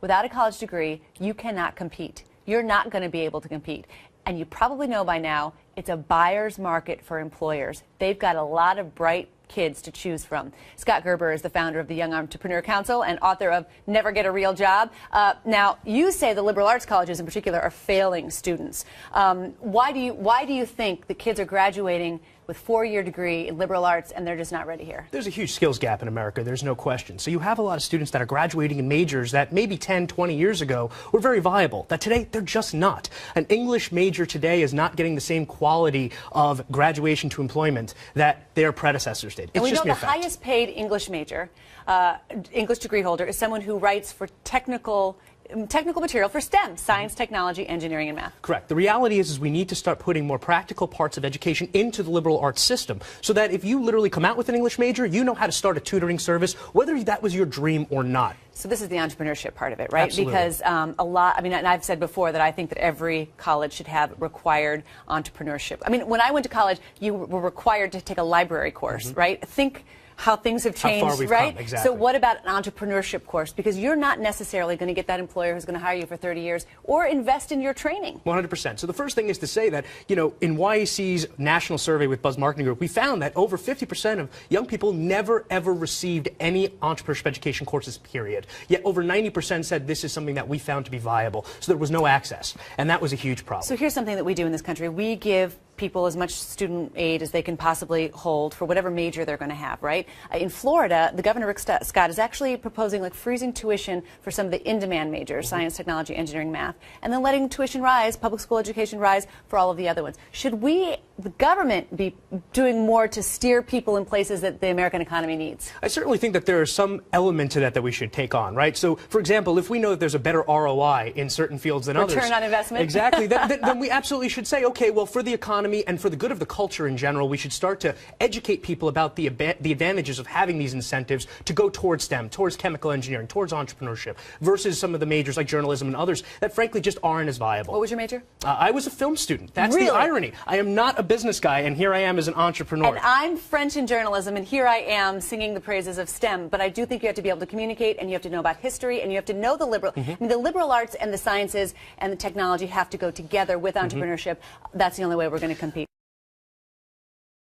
without a college degree, you cannot compete. You're not going to be able to compete. And you probably know by now, it's a buyer's market for employers. They've got a lot of bright kids to choose from. Scott Gerber is the founder of the Young Entrepreneur Council and author of Never Get a Real Job. Now, you say the liberal arts colleges in particular are failing students. Why do you think the kids are graduating with a 4-year degree in liberal arts and they're just not ready here? There's a huge skills gap in America, there's no question. So you have a lot of students that are graduating in majors that maybe 10, 20 years ago were very viable, that today they're just not. An English major today is not getting the same quality of graduation to employment that their predecessors did. And we know the highest paid English major, English degree holder, is someone who writes for technical material for STEM, science, technology, engineering, and math. Correct. The reality is we need to start putting more practical parts of education into the liberal arts system so that if you literally come out with an English major, you know how to start a tutoring service, whether that was your dream or not. So this is the entrepreneurship part of it, right? Absolutely. Because and I've said before that I think that every college should have required entrepreneurship. I mean, when I went to college, you were required to take a library course, right? Think how things have changed, how far we've right? come, exactly. So what about an entrepreneurship course? Because you're not necessarily going to get that employer who's going to hire you for 30 years or invest in your training. 100%. So the first thing is to say that, you know, in YAC's national survey with Buzz Marketing Group, we found that over 50% of young people never, ever received any entrepreneurship education courses, period. Yet over 90% said this is something that we found to be viable. So there was no access. And that was a huge problem. So here's something that we do in this country. We give people as much student aid as they can possibly hold for whatever major they're going to have, right? In Florida, the Governor, Rick Scott, is actually proposing like freezing tuition for some of the in-demand majors, science, technology, engineering, math, and then letting tuition rise, public school education rise for all of the other ones. Should we, the government, be doing more to steer people in places that the American economy needs? I certainly think that there is some element to that we should take on, right? So, for example, if we know that there's a better ROI in certain fields than others. Return on investment? Exactly. then we absolutely should say, okay, well, for the economy and for the good of the culture in general, we should start to educate people about the advantages of having these incentives to go towards STEM, towards chemical engineering, towards entrepreneurship, versus some of the majors like journalism and others that frankly just aren't as viable. What was your major? I was a film student. That's Really? the irony. I am not a business guy, and here I am as an entrepreneur. And I'm French in journalism, and here I am singing the praises of STEM. But I do think you have to be able to communicate, and you have to know about history, and you have to know the liberal. I mean, the liberal arts and the sciences and the technology have to go together with entrepreneurship. That's the only way we're going to compete.